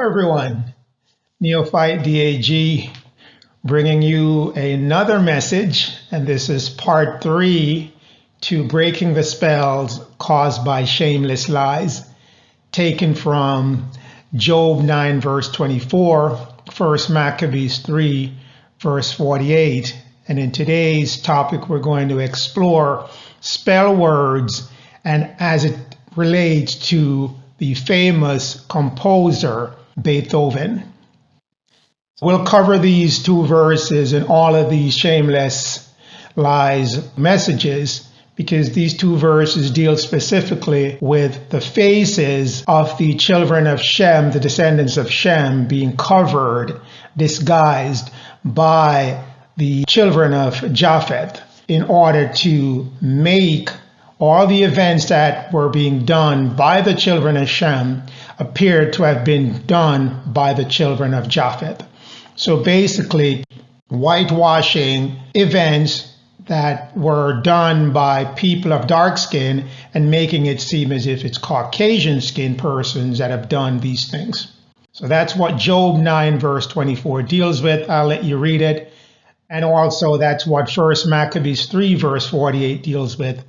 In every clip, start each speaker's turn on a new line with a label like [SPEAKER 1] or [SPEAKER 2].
[SPEAKER 1] everyone, Neophyte DAG bringing you another message, and this is part 3 to breaking the spells caused by shameless lies, taken from Job 9 verse 24, 1 Maccabees 3 verse 48. And in today's topic we're going to explore spell words and as it relates to the famous composer Beethoven. We'll cover these two verses and all of these shameless lies messages because these two verses deal specifically with the faces of the children of Shem, the descendants of Shem, being covered, disguised by the children of Japheth in order to make all the events that were being done by the children of Shem appear to have been done by the children of Japheth. So basically, whitewashing events that were done by people of dark skin and making it seem as if it's Caucasian skin persons that have done these things. So that's what Job 9 verse 24 deals with. I'll let you read it. And also that's what 1 Maccabees 3 verse 48 deals with.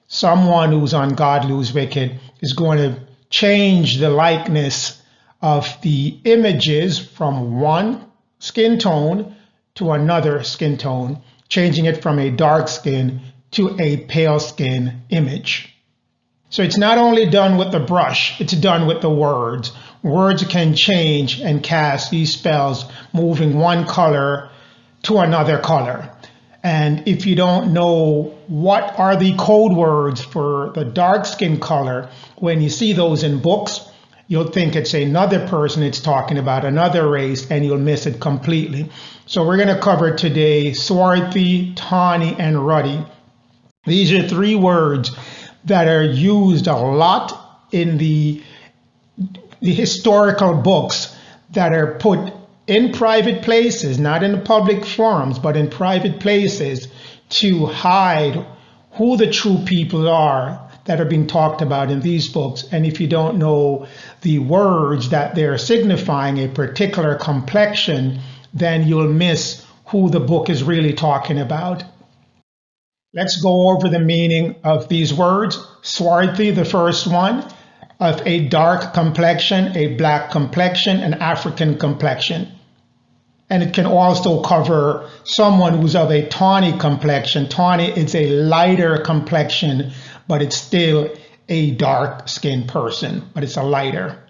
[SPEAKER 1] Someone who's ungodly, who's wicked, is going to change the likeness of the images from one skin tone to another skin tone, changing it from a dark skin to a pale skin image. So it's not only done with the brush, it's done with the words. Words can change and cast these spells, moving one color to another color. And if you don't know what are the code words for the dark skin color, when you see those in books, you'll think it's another person it's talking about, another race, and you'll miss it completely. So we're going to cover today swarthy, tawny, and ruddy. These are three words that are used a lot in the historical books that are put in private places, not in the public forums, but in private places to hide who the true people are that are being talked about in these books. And if you don't know the words that they're signifying a particular complexion, then you'll miss who the book is really talking about. Let's go over the meaning of these words. Swarthy, the first one, of a dark complexion, a black complexion, an African complexion. And it can also cover someone who's of a tawny complexion. Tawny is a lighter complexion, but it's still a dark skinned person, but it's a lighter.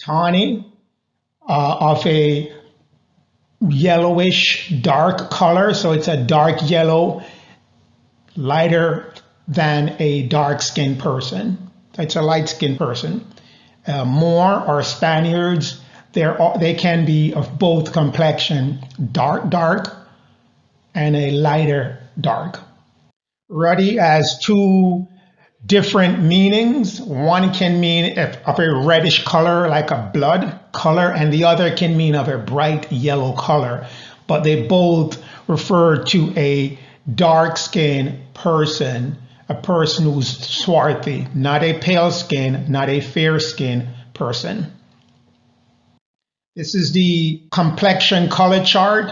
[SPEAKER 1] Tawny, of a yellowish dark color, so it's a dark yellow, lighter than a dark skinned person. It's a light-skinned person. Moor or Spaniards, they can be of both complexion, dark, and a lighter dark. Ruddy has two different meanings. One can mean of a reddish color, like a blood color, and the other can mean of a bright yellow color. But they both refer to a dark-skinned person, a person who's swarthy, not a pale skin, not a fair skin person. This is the complexion color chart.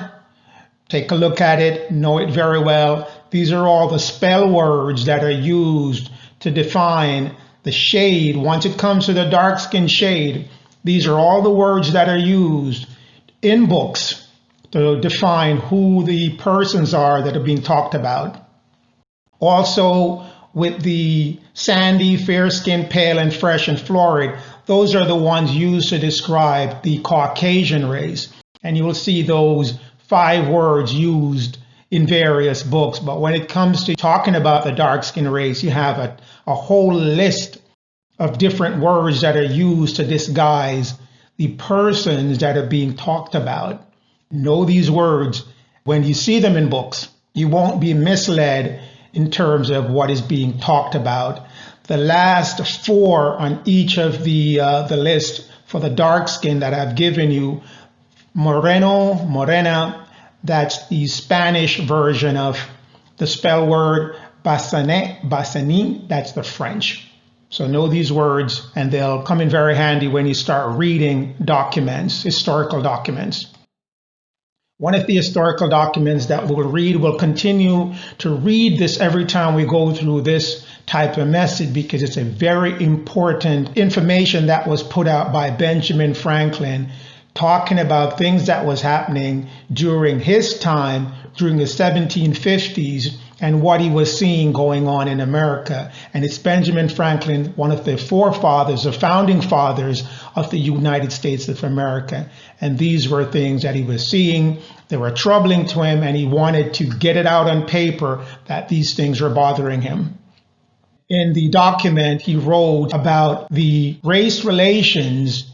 [SPEAKER 1] Take a look at it, know it very well. These are all the spell words that are used to define the shade. Once it comes to the dark skin shade, these are all the words that are used in books to define who the persons are that are being talked about. Also, with the sandy, fair-skinned, pale, and fresh, and florid, those are the ones used to describe the Caucasian race. And you will see those 5 words used in various books. But when it comes to talking about the dark-skinned race, you have a whole list of different words that are used to disguise the persons that are being talked about. Know these words. When you see them in books, you won't be misled in terms of what is being talked about. The last 4 on each of the list for the dark skin that I've given you, moreno, morena, that's the Spanish version of the spell word basane, basani, that's the French. So know these words, and they'll come in very handy when you start reading documents, historical documents. One of the historical documents that we'll read, we'll continue to read this every time we go through this type of message, because it's a very important information that was put out by Benjamin Franklin, talking about things that was happening during his time, during the 1750s, and what he was seeing going on in America. And it's Benjamin Franklin, one of the forefathers, the founding fathers of the United States of America. And these were things that he was seeing. They were troubling to him, and he wanted to get it out on paper that these things were bothering him. In the document, he wrote about the race relations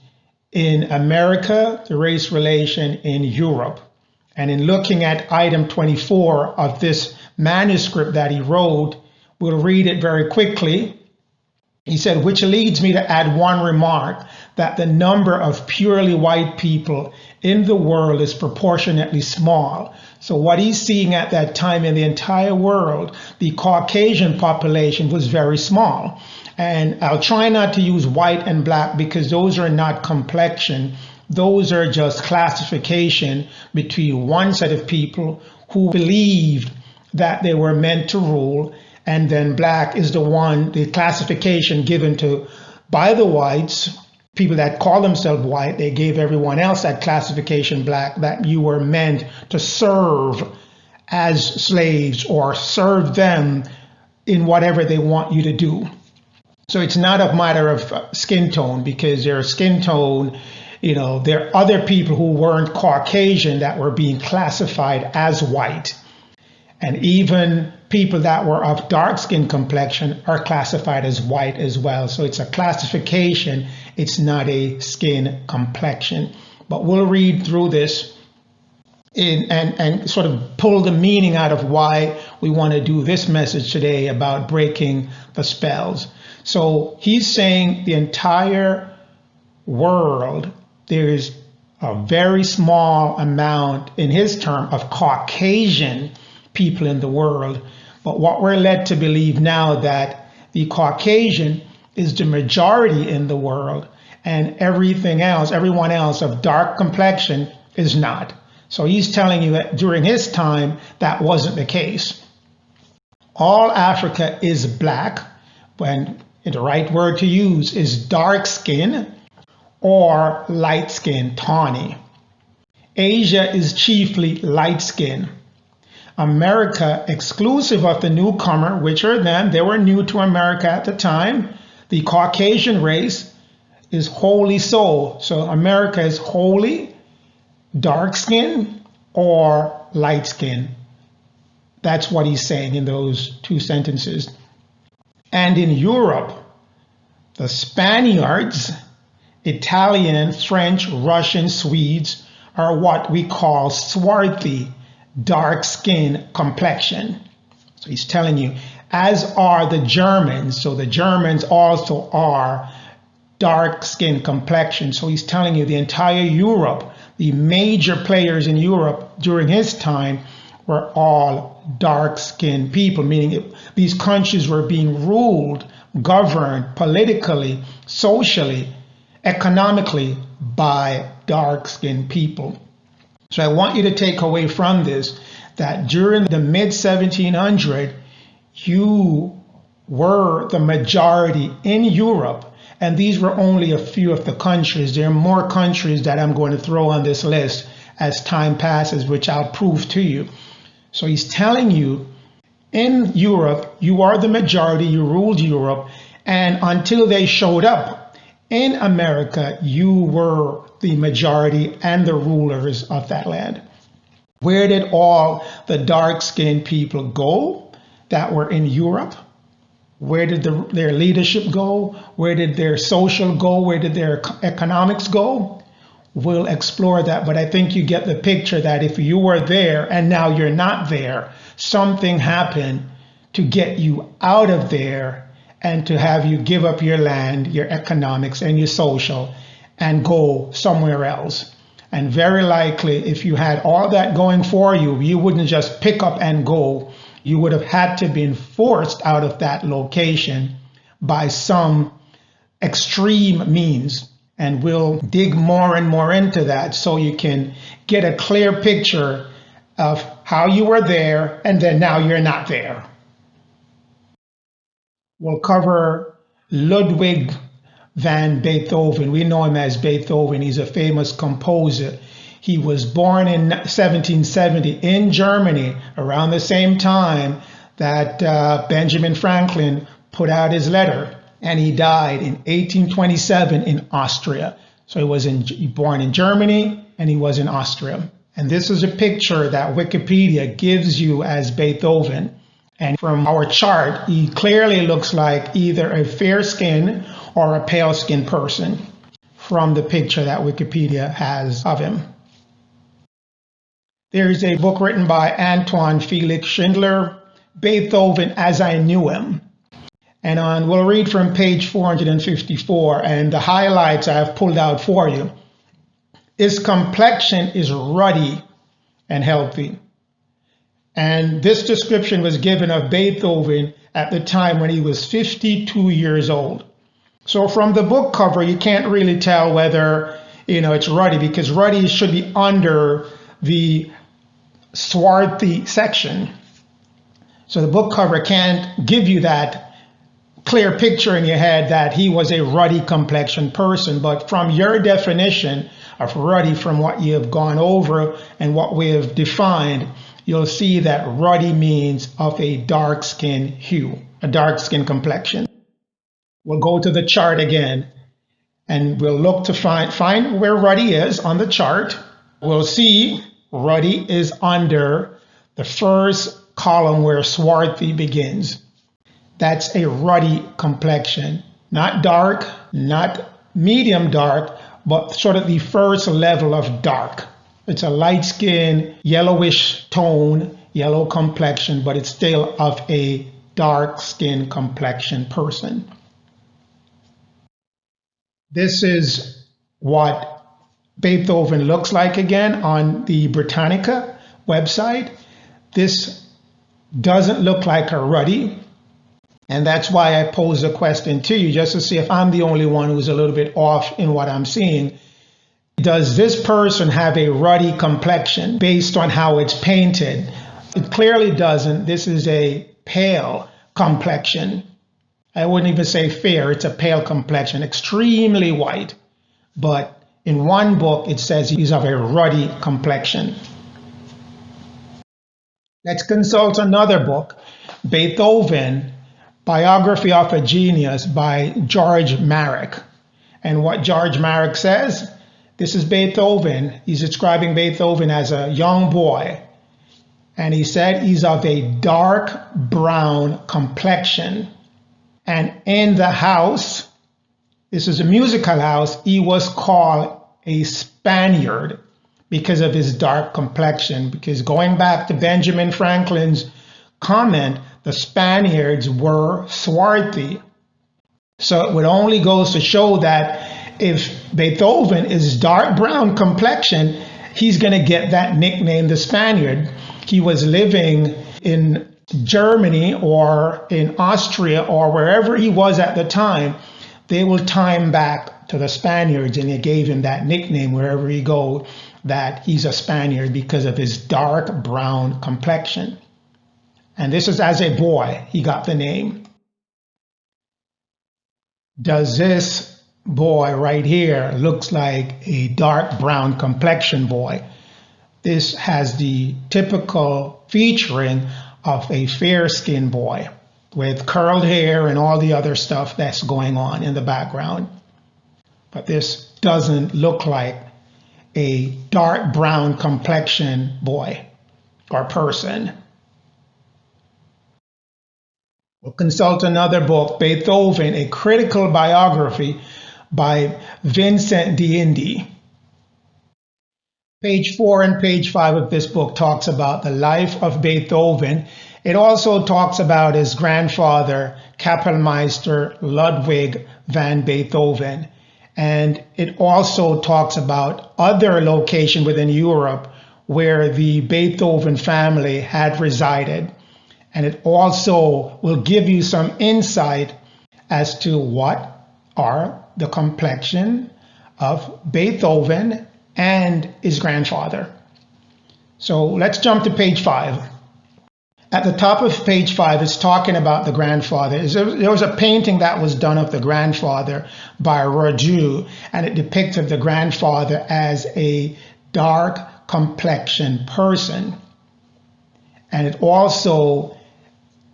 [SPEAKER 1] in America, the race relation in Europe. And in looking at item 24 of this manuscript that he wrote, we'll read it very quickly. He said, which leads me to add one remark, that the number of purely white people in the world is proportionately small. So what he's seeing at that time in the entire world, the Caucasian population was very small. And I'll try not to use white and black because those are not complexion. Those are just classification between one set of people who believed that they were meant to rule, and then black is the classification given to by the whites, people that call themselves white. They gave everyone else that classification black, that you were meant to serve as slaves or serve them in whatever they want you to do. So it's not a matter of skin tone, because their skin tone, there are other people who weren't Caucasian that were being classified as white. And even people that were of dark skin complexion are classified as white as well. So it's a classification, it's not a skin complexion. But we'll read through this and sort of pull the meaning out of why we want to do this message today about breaking the spells. So he's saying the entire world, there is a very small amount, in his term, of Caucasian people in the world. But what we're led to believe now, that the Caucasian is the majority in the world, and everyone else of dark complexion is not. So he's telling you that during his time, that wasn't the case. All Africa is black, when the right word to use is dark skin or light skin, tawny. Asia is chiefly light skin. America, exclusive of the newcomer, which are them, they were new to America at the time. The Caucasian race is wholly so. So America is wholly dark skin or light skin. That's what he's saying in those two sentences. And in Europe, the Spaniards, Italian, French, Russian, Swedes are what we call swarthy, dark skin complexion. So he's telling you, as are the Germans. So the Germans also are dark skin complexion. So he's telling you the entire Europe, the major players in Europe during his time were all dark skinned people, meaning these countries were being ruled, governed politically, socially, economically by dark skinned people. So I want you to take away from this that during the mid-1700s, you were the majority in Europe, and these were only a few of the countries. There are more countries that I'm going to throw on this list as time passes, which I'll prove to you. So he's telling you, in Europe, you are the majority, you ruled Europe, and until they showed up in America, you were the majority and the rulers of that land. Where did all the dark-skinned people go that were in Europe? Where did their leadership go? Where did their social go? Where did their economics go? We'll explore that, but I think you get the picture that if you were there and now you're not there, something happened to get you out of there and to have you give up your land, your economics, and your social and go somewhere else. And very likely, if you had all that going for you, you wouldn't just pick up and go. You would have had to been forced out of that location by some extreme means. And we'll dig more and more into that so you can get a clear picture of how you were there and then now you're not there. We'll cover Ludwig Van Beethoven. We know him as Beethoven. He's a famous composer. He was born in 1770 in Germany around the same time that Benjamin Franklin put out his letter, and he died in 1827 in Austria. So he was born in Germany and he was in Austria. And this is a picture that Wikipedia gives you as Beethoven. And from our chart, he clearly looks like either a fair-skinned or a pale-skinned person from the picture that Wikipedia has of him. There is a book written by Antoine Felix Schindler, Beethoven as I Knew Him. And we'll read from page 454, and the highlights I have pulled out for you. His complexion is ruddy and healthy. And this description was given of Beethoven at the time when he was 52 years old. So from the book cover, you can't really tell whether, it's ruddy, because ruddy should be under the swarthy section. So the book cover can't give you that clear picture in your head that he was a ruddy complexion person. But from your definition of ruddy, from what you have gone over and what we have defined, you'll see that ruddy means of a dark skin hue, a dark skin complexion. We'll go to the chart again and we'll look to find where ruddy is on the chart. We'll see ruddy is under the first column where swarthy begins. That's a ruddy complexion, not dark, not medium dark, but sort of the first level of dark. It's a light skin, yellowish tone, yellow complexion, but it's still of a dark skin complexion person. This is what Beethoven looks like again on the Britannica website. This doesn't look like a ruddy. And that's why I posed a question to you, just to see if I'm the only one who's a little bit off in what I'm seeing. Does this person have a ruddy complexion based on how it's painted? It clearly doesn't. This is a pale complexion. I wouldn't even say fair. It's a pale complexion, extremely white. But in one book, it says he's of a ruddy complexion. Let's consult another book, Beethoven, Biography of a Genius by George Marrick. And what George Marrick says, this is Beethoven. He's describing Beethoven as a young boy. And he said he's of a dark brown complexion. And in the house, this is a musical house, he was called a Spaniard because of his dark complexion. Because going back to Benjamin Franklin's comment, the Spaniards were swarthy. So it would only goes to show that if Beethoven is dark brown complexion, he's going to get that nickname, the Spaniard. He was living in Germany or in Austria or wherever he was at the time. They will time back to the Spaniards, and they gave him that nickname wherever he goes, that he's a Spaniard because of his dark brown complexion. And this is as a boy, he got the name. Does this boy right here looks like a dark brown complexion boy? This has the typical featuring of a fair-skinned boy with curled hair and all the other stuff that's going on in the background. But this doesn't look like a dark brown complexion boy or person. We'll consult another book, Beethoven, A Critical Biography by Vincent d'Indy. Page 4 and page 5 of this book talks about the life of Beethoven. It also talks about his grandfather, Kapellmeister Ludwig van Beethoven. And it also talks about other locations within Europe where the Beethoven family had resided. And it also will give you some insight as to what are the complexion of Beethoven and his grandfather. So let's jump to page 5. At the top of page 5, it's talking about the grandfather. There was a painting that was done of the grandfather by Rodin, and it depicted the grandfather as a dark complexion person. And it also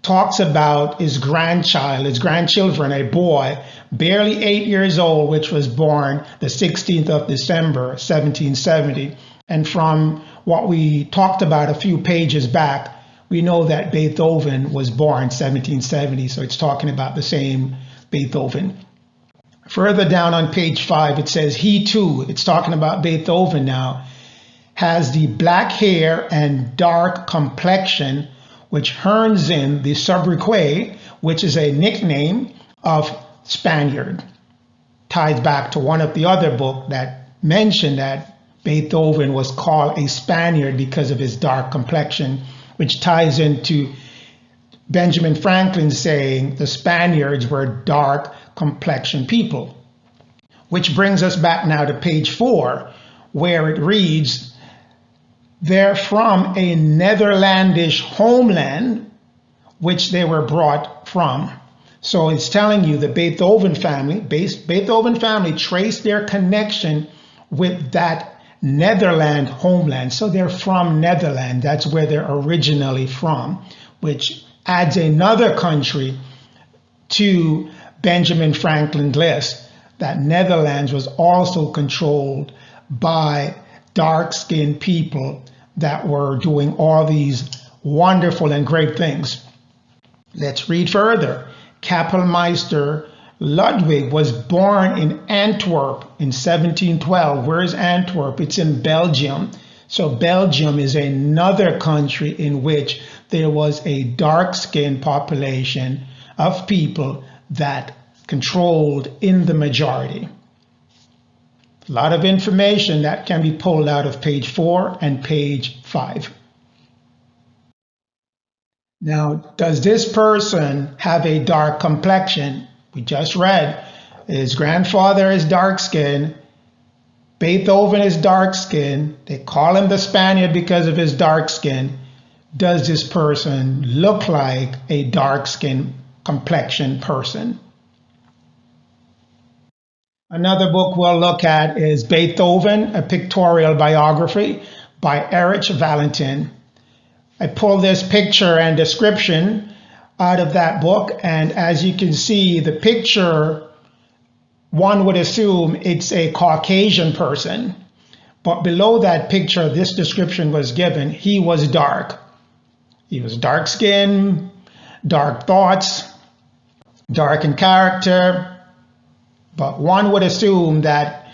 [SPEAKER 1] talks about his grandchildren, a boy, barely 8 years old, which was born the 16th of December, 1770. And from what we talked about a few pages back, we know that Beethoven was born 1770, so it's talking about the same Beethoven. Further down on page 5, it says, he too, it's talking about Beethoven now, has the black hair and dark complexion, which earns in the sobriquet, which is a nickname of Spaniard. Ties back to one of the other books that mentioned that Beethoven was called a Spaniard because of his dark complexion, which ties into Benjamin Franklin saying the Spaniards were dark complexion people. Which brings us back now to page 4, where it reads, they're from a Netherlandish homeland, which they were brought from. So it's telling you the Beethoven family traced their connection with that Netherlands homeland. So they're from Netherlands. That's where they're originally from, which adds another country to Benjamin Franklin's list. That Netherlands was also controlled by dark-skinned people that were doing all these wonderful and great things. Let's read further. Kapellmeister Ludwig was born in Antwerp in 1712. Where is Antwerp? It's in Belgium. So Belgium is another country in which there was a dark-skinned population of people that controlled in the majority. A lot of information that can be pulled out of page 4 and page 5. Now, does this person have a dark complexion? We just read his grandfather is dark-skinned. Beethoven is dark-skinned. They call him the Spaniard because of his dark skin. Does this person look like a dark-skinned complexion person? Another book we'll look at is Beethoven, a Pictorial Biography by Erich Valentin. I pulled this picture and description out of that book, and as you can see, the picture, one would assume it's a Caucasian person, but below that picture, this description was given. He was dark. He was dark-skinned, dark thoughts, dark in character, but one would assume that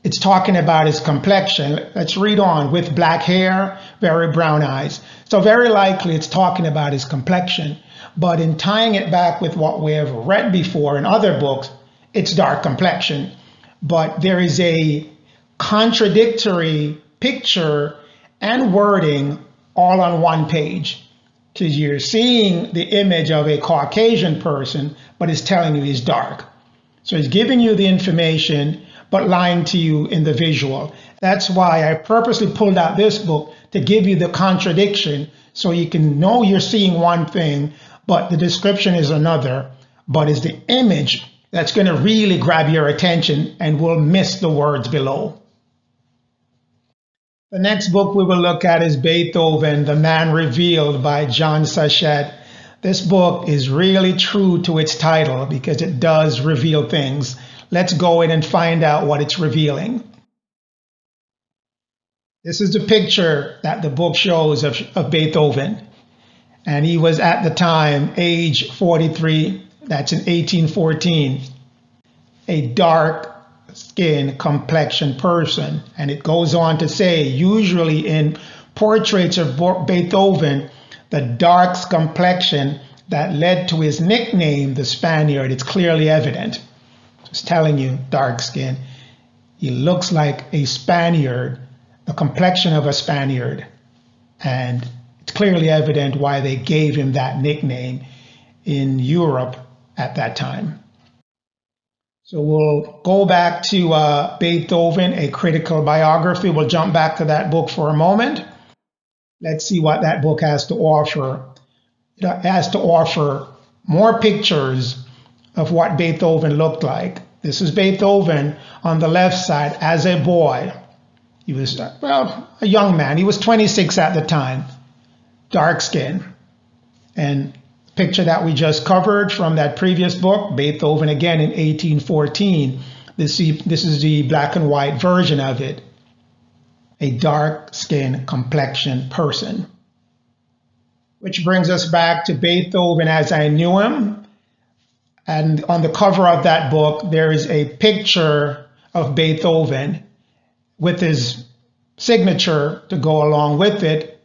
[SPEAKER 1] it's talking about his complexion. Let's read on. With black hair, very brown eyes. So very likely it's talking about his complexion. But in tying it back with what we have read before in other books, it's dark complexion. But there is a contradictory picture and wording all on one page. Because you're seeing the image of a Caucasian person, but it's telling you he's dark. So he's giving you the information, but lying to you in the visual. That's why I purposely pulled out this book to give you the contradiction so you can know you're seeing one thing, but the description is another, but it's the image that's going to really grab your attention and will miss the words below. The next book we will look at is Beethoven, The Man Revealed by John Sachette. This book is really true to its title because it does reveal things. Let's go in and find out what it's revealing. This is the picture that the book shows of Beethoven. And he was at the time age 43, that's in 1814, a dark skin complexion person. And it goes on to say, usually in portraits of Beethoven, the dark complexion that led to his nickname, the Spaniard, it's clearly evident. It's telling you, dark skin. He looks like a Spaniard, the complexion of a Spaniard. And it's clearly evident why they gave him that nickname in Europe at that time. So we'll go back to Beethoven, A Critical Biography. We'll jump back to that book for a moment. Let's see what that book has to offer. It has to offer more pictures of what Beethoven looked like. This is Beethoven on the left side as a boy. He was, well, a young man. He was 26 at the time, dark skin. And the picture that we just covered from that previous book, Beethoven again in 1814. This is the black and white version of it. A dark skin complexion person. Which brings us back to Beethoven as I knew him. And on the cover of that book, there is a picture of Beethoven with his signature to go along with it,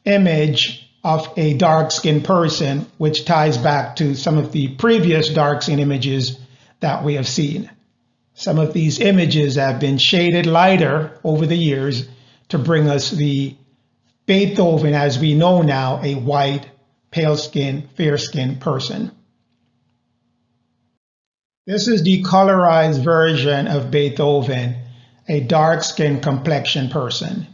[SPEAKER 1] image of a dark-skinned person, which ties back to some of the previous dark-skinned images that we have seen. Some of these images have been shaded lighter over the years to bring us the Beethoven as we know now, a white, pale-skinned, fair-skinned person. This is the colorized version of Beethoven, a dark-skinned complexion person.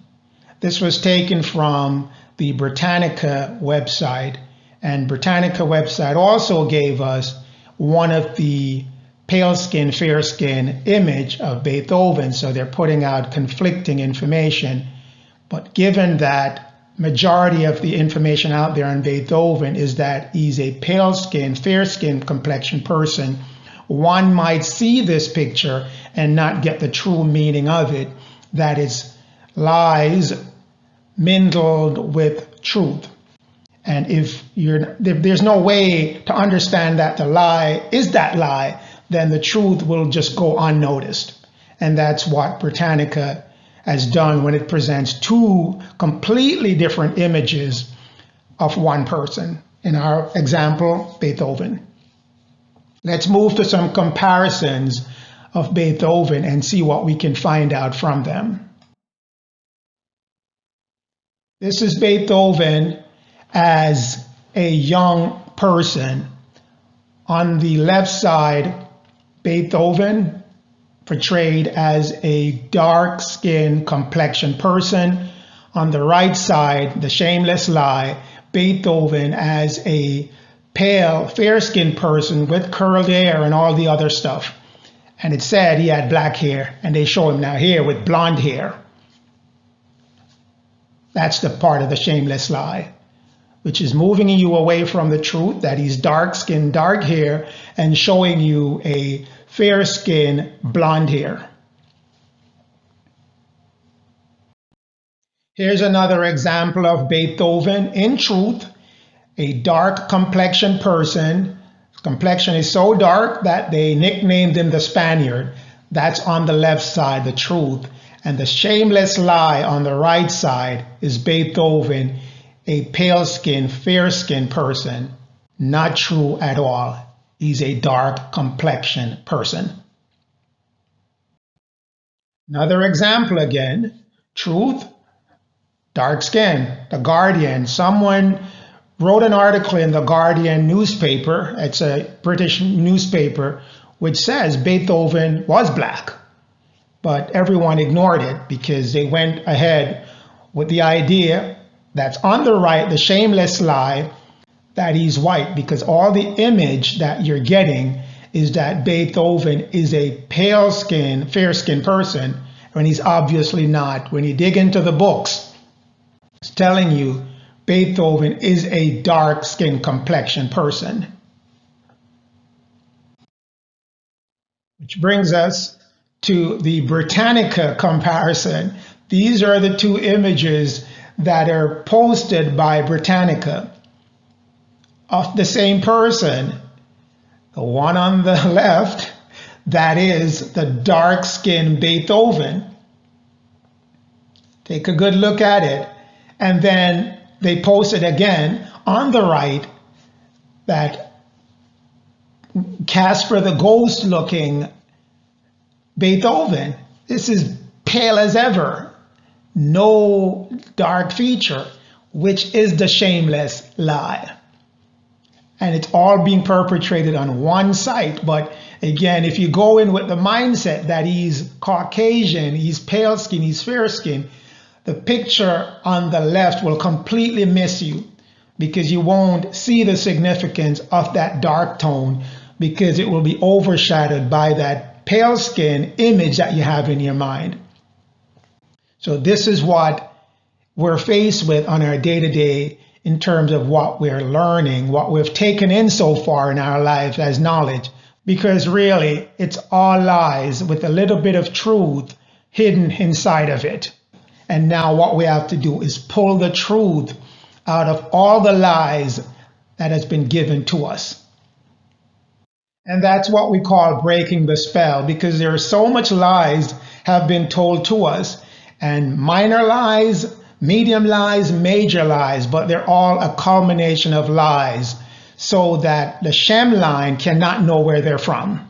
[SPEAKER 1] This was taken from the Britannica website, and Britannica website also gave us one of the pale-skinned, fair-skinned image of Beethoven, so they're putting out conflicting information. But given that majority of the information out there on Beethoven is that he's a pale-skinned, fair-skinned complexion person, one might see this picture and not get the true meaning of it, that it's lies mingled with truth. And if there's no way to understand that the lie is that lie, then the truth will just go unnoticed. And that's what Britannica has done when it presents two completely different images of one person. In our example, Beethoven. Let's move to some comparisons of Beethoven and see what we can find out from them. This is Beethoven as a young person. On the left side, Beethoven portrayed as a dark-skinned complexion person. On the right side, the shameless lie, Beethoven as a pale, fair-skinned person with curled hair and all the other stuff. And it said he had black hair, and they show him now here with blonde hair. That's the part of the shameless lie, which is moving you away from the truth that he's dark-skinned, dark hair, and showing you a fair-skinned, blonde hair. Here's another example of Beethoven in truth, a dark complexion person. His complexion is so dark that they nicknamed him the Spaniard. That's on the left side, the truth. And the shameless lie on the right side is Beethoven, a pale-skinned, fair-skinned person. Not true at all. He's a dark complexion person. Another example again, truth, dark skin, The Guardian. Someone wrote an article in the Guardian newspaper, it's a British newspaper, which says Beethoven was black. But everyone ignored it because they went ahead with the idea that's on the right, the shameless lie, that he's white, because all the image that you're getting is that Beethoven is a pale-skinned, fair-skinned person, when he's obviously not. When you dig into the books, it's telling you Beethoven is a dark-skinned complexion person. Which brings us to the Britannica comparison. These are the two images that are posted by Britannica of the same person. The one on the left, that is the dark-skinned Beethoven. Take a good look at it. And then they posted again on the right that Casper the Ghost looking Beethoven. This is pale as ever. No dark feature, which is the shameless lie. and it's all being perpetrated on one site. But again, if you go in with the mindset that he's Caucasian, he's pale skin, he's fair skin, the picture on the left will completely miss you, because you won't see the significance of that dark tone, because it will be overshadowed by that pale skin image that you have in your mind. So this is what we're faced with on our day-to-day in terms of what we're learning, what we've taken in so far in our lives as knowledge, because really it's all lies with a little bit of truth hidden inside of it. And now what we have to do is pull the truth out of all the lies that has been given to us. And that's what we call breaking the spell, because there are so much lies have been told to us, and minor lies, medium lies, major lies, but they're all a culmination of lies, so that the Shem line cannot know where they're from,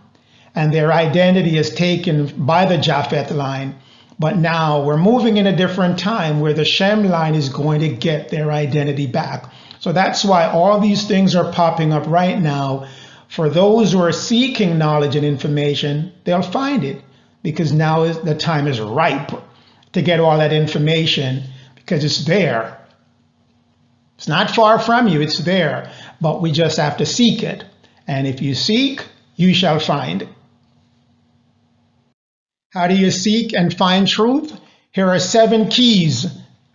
[SPEAKER 1] and their identity is taken by the Japheth line. But now we're moving in a different time where the Shem line is going to get their identity back. So that's why all these things are popping up right now. For those who are seeking knowledge and information, they'll find it, because now the time is ripe to get all that information, because it's there. It's not far from you, it's there, but we just have to seek it. And if you seek, you shall find. How do you seek and find truth? Here are 7 keys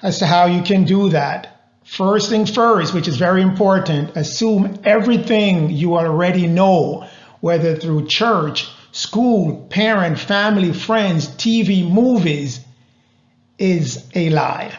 [SPEAKER 1] as to how you can do that. First thing first, which is very important, assume everything you already know, whether through church, school, parent, family, friends, TV, movies, is a lie.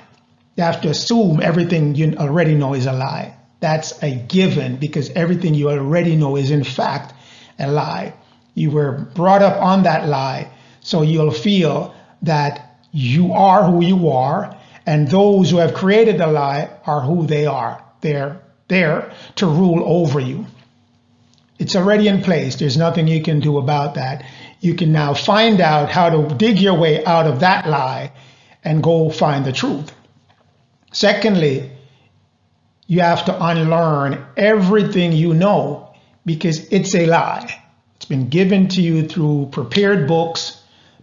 [SPEAKER 1] You have to assume everything you already know is a lie. That's a given, because everything you already know is in fact a lie. You were brought up on that lie, so you'll feel that you are who you are, and those who have created the lie are who they are. They're there to rule over you. It's already in place. There's nothing you can do about that. You can now find out how to dig your way out of that lie and go find the truth. Secondly, you have to unlearn everything you know, because it's a lie. It's been given to you through prepared books,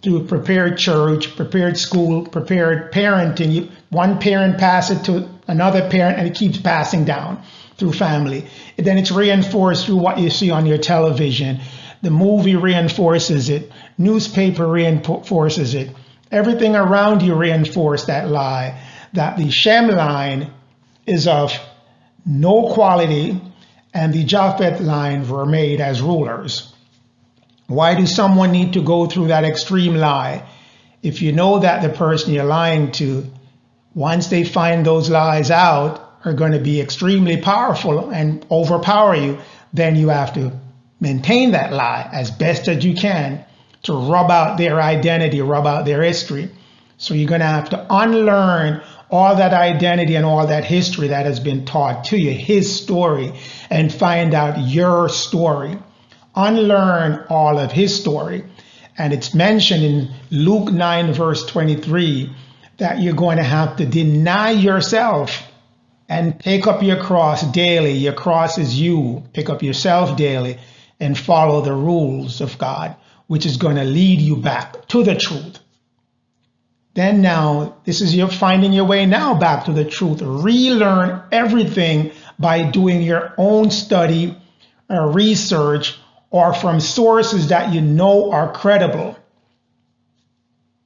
[SPEAKER 1] through prepared church, prepared school, prepared parenting. One parent passes it to another parent, and it keeps passing down through family. And then it's reinforced through what you see on your television. The movie reinforces it. Newspaper reinforces it. Everything around you reinforces that lie, that the Shem line is of no quality and the Japheth line were made as rulers. Why does someone need to go through that extreme lie? If you know that the person you're lying to, once they find those lies out, are going to be extremely powerful and overpower you, then you have to maintain that lie as best as you can to rub out their identity, rub out their history. So you're going to have to unlearn all that identity and all that history that has been taught to you, his story, and find out your story. Unlearn all of his story. And it's mentioned in Luke 9 verse 23 that you're going to have to deny yourself and take up your cross daily. Your cross is you. Pick up yourself daily and follow the rules of God, which is going to lead you back to the truth. Then now, this is you're finding your way now back to the truth. Relearn everything by doing your own study or research, or from sources that you know are credible.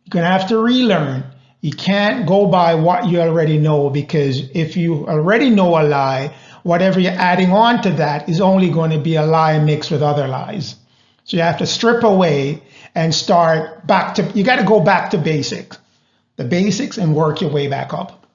[SPEAKER 1] You're going to have to relearn. You can't go by what you already know, because if you already know a lie, whatever you're adding on to that is only going to be a lie mixed with other lies. So you have to strip away and start back to, you got to go back to basics. The basics, and work your way back up.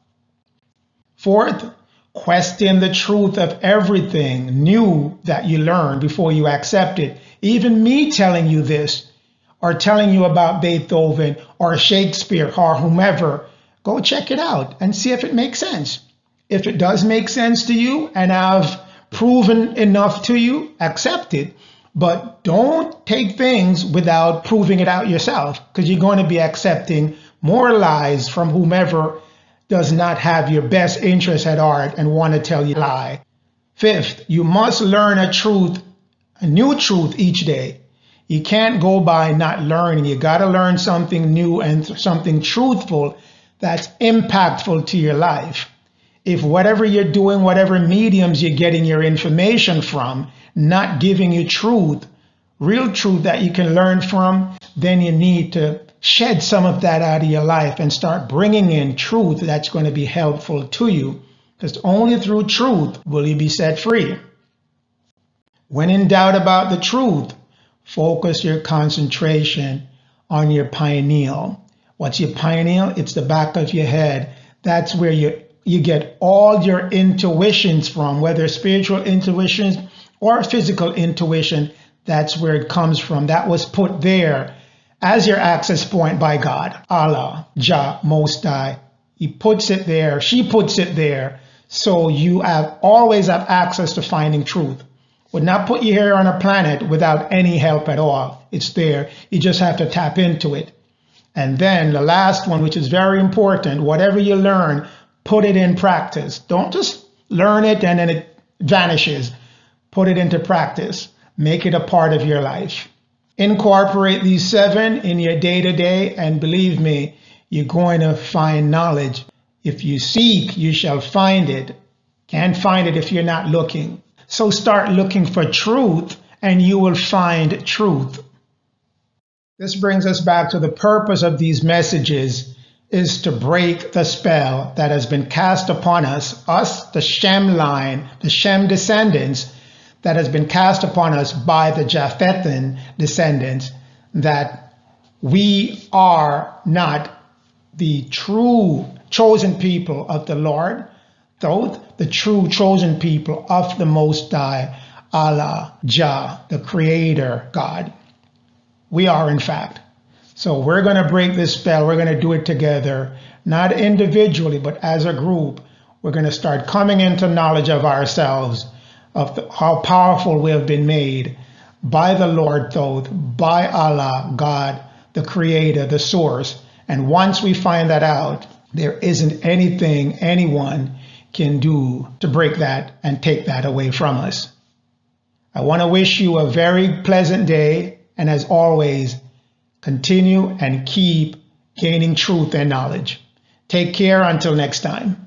[SPEAKER 1] Fourth, question the truth of everything new that you learn before you accept it. Even me telling you this, or telling you about Beethoven or Shakespeare or whomever, go check it out and see if it makes sense. If it does make sense to you and I've proven enough to you, accept it. But don't take things without proving it out yourself, because you're going to be accepting more lies from whomever does not have your best interest at heart and want to tell you a lie. Fifth, you must learn a new truth each day. You can't go by not learning. You got to learn something new and something truthful that's impactful to your life. If whatever you're doing, whatever mediums you're getting your information from, not giving you truth, real truth that you can learn from, then you need to shed some of that out of your life and start bringing in truth that's going to be helpful to you. Because only through truth will you be set free. When in doubt about the truth, focus your concentration on your pineal. What's your pineal? It's the back of your head. That's where you get all your intuitions from, whether spiritual intuitions or physical intuition. That's where it comes from. That was put there as your access point by God, Allah, Jah, Most High. He puts it there. She puts it there. So you always have access to finding truth. Would not put you here on a planet without any help at all. It's there. You just have to tap into it. And then the last one, which is very important, whatever you learn, put it in practice. Don't just learn it and then it vanishes. Put it into practice. Make it a part of your life. Incorporate these 7 in your day-to-day, and believe me, you're going to find knowledge. If you seek, you shall find it. Can't find it if you're not looking. So start looking for truth, and you will find truth. This brings us back to the purpose of these messages, is to break the spell that has been cast upon us, the Shem line, the Shem descendants, that has been cast upon us by the Japhethan descendants, that we are not the true chosen people of the Lord, though the true chosen people of the Most High, Allah, Jah, the Creator God. We are, in fact. So we're going to break this spell. We're going to do it together, not individually, but as a group. We're going to start coming into knowledge of ourselves, of how powerful we have been made by the Lord, Thoth, by Allah, God, the Creator, the Source. And once we find that out, there isn't anything anyone can do to break that and take that away from us. I want to wish you a very pleasant day, and as always, continue and keep gaining truth and knowledge. Take care until next time.